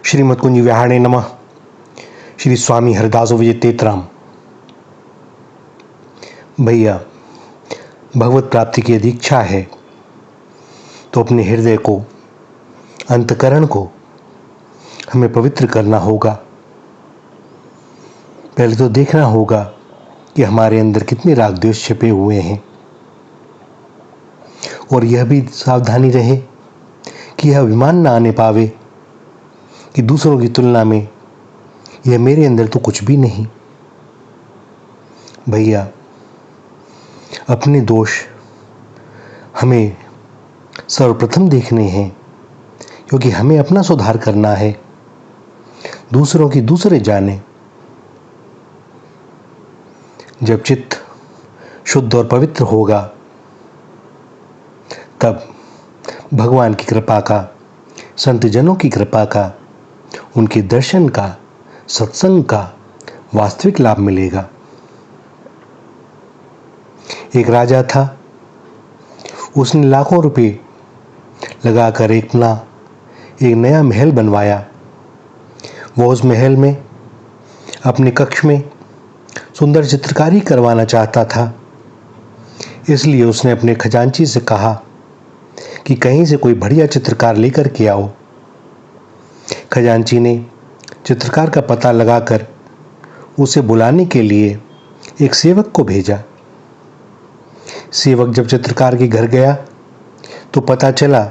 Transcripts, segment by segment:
श्रीमद् कुंज विहारणे नमः। श्री स्वामी हरिदास विजय तेतराम। भैया, भगवत प्राप्ति की यदि इच्छा है तो अपने हृदय को, अंतकरण को हमें पवित्र करना होगा। पहले तो देखना होगा कि हमारे अंदर कितने राग द्वेष छिपे हुए हैं, और यह भी सावधानी रहे कि यह अभिमान ना आने पावे कि दूसरों की तुलना में यह मेरे अंदर तो कुछ भी नहीं। भैया, अपने दोष हमें सर्वप्रथम देखने हैं, क्योंकि हमें अपना सुधार करना है। दूसरों की दूसरे जाने। जब चित्त शुद्ध और पवित्र होगा तब भगवान की कृपा का, संत जनों की कृपा का, उनके दर्शन का, सत्संग का वास्तविक लाभ मिलेगा। एक राजा था, उसने लाखों रुपए लगाकर एक नया महल बनवाया। वो उस महल में अपने कक्ष में सुंदर चित्रकारी करवाना चाहता था। इसलिए उसने अपने खजांची से कहा कि कहीं से कोई बढ़िया चित्रकार लेकर के आओ। खजांची ने चित्रकार का पता लगाकर उसे बुलाने के लिए एक सेवक को भेजा। सेवक जब चित्रकार के घर गया तो पता चला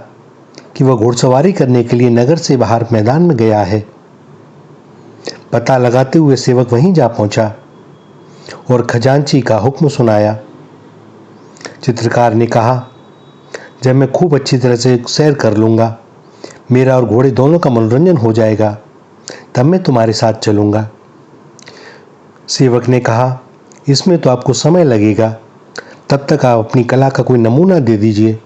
कि वह घुड़सवारी करने के लिए नगर से बाहर मैदान में गया है। पता लगाते हुए सेवक वहीं जा पहुंचा और खजांची का हुक्म सुनाया। चित्रकार ने कहा, जब मैं खूब अच्छी तरह से सैर कर लूंगा, मेरा और घोड़े दोनों का मनोरंजन हो जाएगा, तब मैं तुम्हारे साथ चलूंगा। सेवक ने कहा, इसमें तो आपको समय लगेगा, तब तक आप अपनी कला का कोई नमूना दे दीजिए।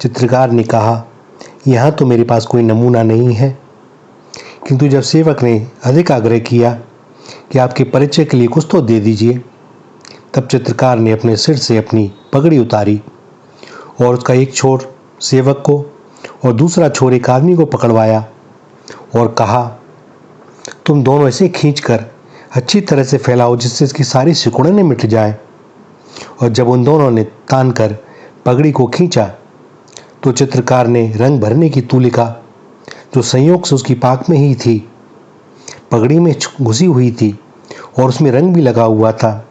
चित्रकार ने कहा, यहाँ तो मेरे पास कोई नमूना नहीं है। किंतु जब सेवक ने अधिक आग्रह किया कि आपके परिचय के लिए कुछ तो दे दीजिए, तब चित्रकार ने अपने सिर से अपनी पगड़ी उतारी और उसका एक छोर सेवक को और दूसरा छोर एक आदमी को पकड़वाया और कहा, तुम दोनों ऐसे खींचकर अच्छी तरह से फैलाओ जिससे इसकी सारी सिकुड़नें मिट जाएं। और जब उन दोनों ने तान कर पगड़ी को खींचा तो चित्रकार ने रंग भरने की तुलिका, जो संयोग से उसकी पाक में ही थी, पगड़ी में घुसी हुई थी और उसमें रंग भी लगा हुआ था,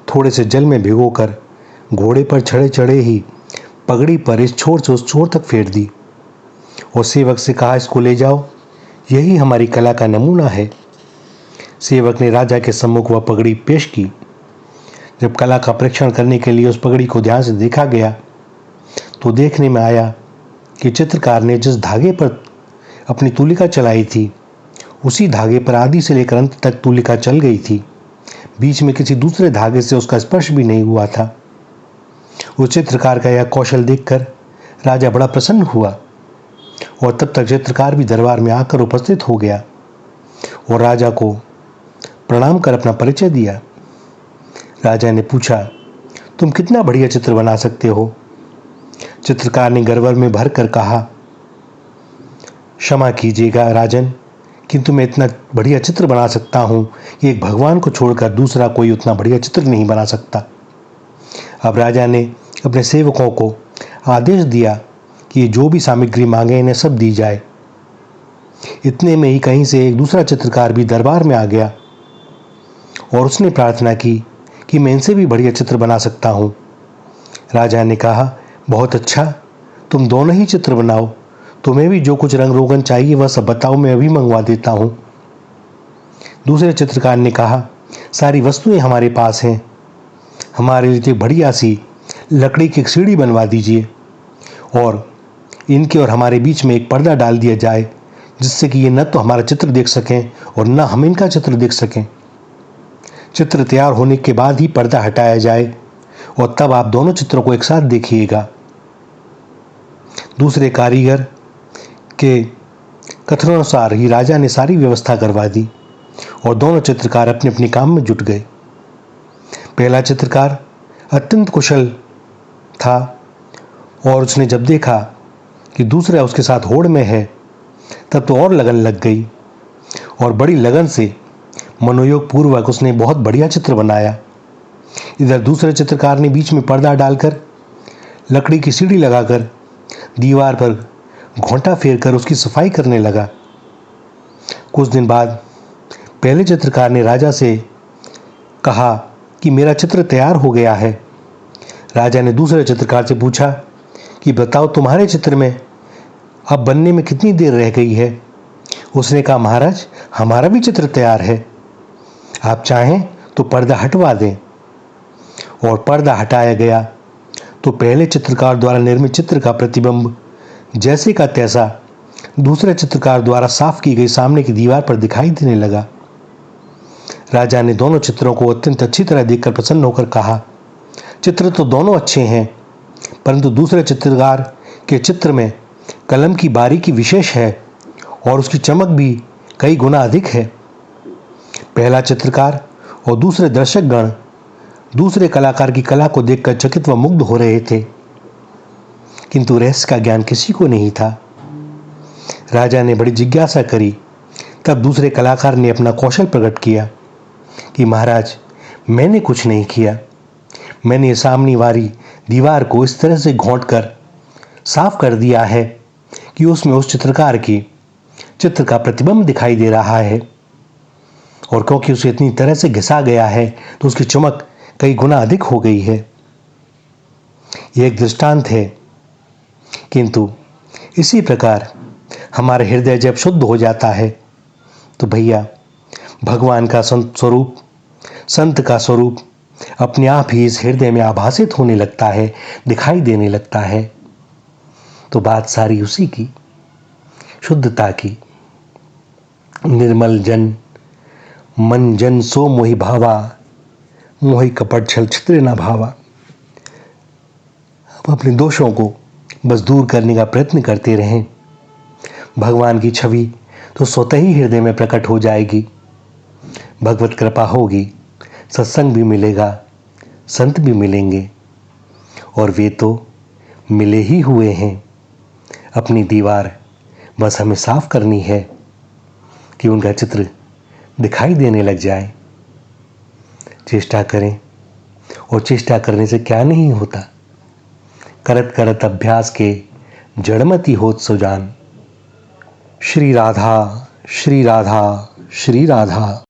थोड़े से जल में भिगोकर घोड़े पर चढ़े चढ़े ही पगड़ी पर इस छोर से उस छोर तक फेर दी और सेवक से कहा, इसको ले जाओ, यही हमारी कला का नमूना है। सेवक ने राजा के सम्मुख वह पगड़ी पेश की। जब कला का परीक्षण करने के लिए उस पगड़ी को ध्यान से देखा गया तो देखने में आया कि चित्रकार ने जिस धागे पर अपनी तुलिका चलाई थी, उसी धागे पर आदि से लेकर अंत तक तुलिका चल गई थी। बीच में किसी दूसरे धागे से उसका स्पर्श भी नहीं हुआ था। उस चित्रकार का यह कौशल देखकर राजा बड़ा प्रसन्न हुआ और तब तक चित्रकार भी दरबार में आकर उपस्थित हो गया और राजा को प्रणाम कर अपना परिचय दिया। राजा ने पूछा, तुम कितना बढ़िया चित्र बना सकते हो? चित्रकार ने गर्व में भर कर कहा, क्षमा कीजिएगा राजन, किंतु मैं इतना बढ़िया चित्र बना सकता हूं कि एक भगवान को छोड़कर दूसरा कोई उतना बढ़िया चित्र नहीं बना सकता। अब राजा ने अपने सेवकों को आदेश दिया कि जो भी सामग्री मांगे इन्हें सब दी जाए। इतने में ही कहीं से एक दूसरा चित्रकार भी दरबार में आ गया और उसने प्रार्थना की कि मैं इनसे भी बढ़िया चित्र बना सकता हूं। राजा ने कहा, बहुत अच्छा, तुम दोनों ही चित्र बनाओ, तुम्हें भी जो कुछ रंग रोगन चाहिए वह सब बताओ, मैं अभी मंगवा देता हूं। दूसरे चित्रकार ने कहा, सारी वस्तुएं हमारे पास हैं, हमारे लिए बढ़िया सी लकड़ी की एक सीढ़ी बनवा दीजिए और इनके और हमारे बीच में एक पर्दा डाल दिया जाए, जिससे कि ये न तो हमारा चित्र देख सकें और न हम इनका चित्र देख सकें। चित्र तैयार होने के बाद ही पर्दा हटाया जाए और तब आप दोनों चित्रों को एक साथ देखिएगा। दूसरे कारीगर के कथनानुसार ही राजा ने सारी व्यवस्था करवा दी और दोनों चित्रकार अपने अपने काम में जुट गए। पहला चित्रकार अत्यंत कुशल था और उसने जब देखा कि दूसरा उसके साथ होड़ में है, तब तो और लगन लग गई और बड़ी लगन से मनोयोग पूर्वक उसने बहुत बढ़िया चित्र बनाया। इधर दूसरे चित्रकार ने बीच में पर्दा डालकर लकड़ी की सीढ़ी लगाकर दीवार पर घोंटा फेरकर उसकी सफाई करने लगा। कुछ दिन बाद पहले चित्रकार ने राजा से कहा कि मेरा चित्र तैयार हो गया है। राजा ने दूसरे चित्रकार से पूछा कि बताओ तुम्हारे चित्र में अब बनने में कितनी देर रह गई है। उसने कहा महाराज हमारा भी चित्र तैयार है, आप चाहें तो पर्दा हटवा दें। और पर्दा हटाया गया तो पहले चित्रकार द्वारा निर्मित चित्र का प्रतिबिंब जैसे का तैसा दूसरे चित्रकार द्वारा साफ की गई सामने की दीवार पर दिखाई देने लगा। राजा ने दोनों चित्रों को अत्यंत अच्छी तरह देखकर प्रसन्न होकर कहा, चित्र तो दोनों अच्छे हैं, परंतु दूसरे चित्रकार के चित्र में कलम की बारीकी विशेष है और उसकी चमक भी कई गुना अधिक है। पहला चित्रकार और दूसरे दर्शकगण दूसरे कलाकार की कला को देखकर चकित व मुग्ध हो रहे थे, किंतु रहस्य का ज्ञान किसी को नहीं था। राजा ने बड़ी जिज्ञासा करी। तब दूसरे कलाकार ने अपना कौशल प्रकट किया कि महाराज मैंने कुछ नहीं किया, मैंने सामने वाली दीवार को इस तरह से घोंट कर साफ कर दिया है कि उसमें उस चित्रकार की चित्र का प्रतिबिंब दिखाई दे रहा है, और क्योंकि उसे इतनी तरह से घिसा गया है तो उसकी चमक कई गुना अधिक हो गई है। यह एक दृष्टांत है, किंतु इसी प्रकार हमारा हृदय जब शुद्ध हो जाता है तो भैया भगवान का स्वरूप, संत का स्वरूप अपने आप ही इस हृदय में आभासित होने लगता है, दिखाई देने लगता है। तो बात सारी उसी की शुद्धता की। निर्मल जन मन जन सो मोहि भावा, मोहि कपट छल छिद्र न भावा। अब अपने दोषों को बस दूर करने का प्रयत्न करते रहें। भगवान की छवि तो स्वतः ही हृदय में प्रकट हो जाएगी। भगवत कृपा होगी, सत्संग भी मिलेगा, संत भी मिलेंगे, और वे तो मिले ही हुए हैं। अपनी दीवार बस हमें साफ करनी है कि उनका चित्र दिखाई देने लग जाए। चेष्टा करें, और चेष्टा करने से क्या नहीं होता। करत करत अभ्यास के जड़मति होत सुजान। श्री राधा श्री राधा श्री राधा।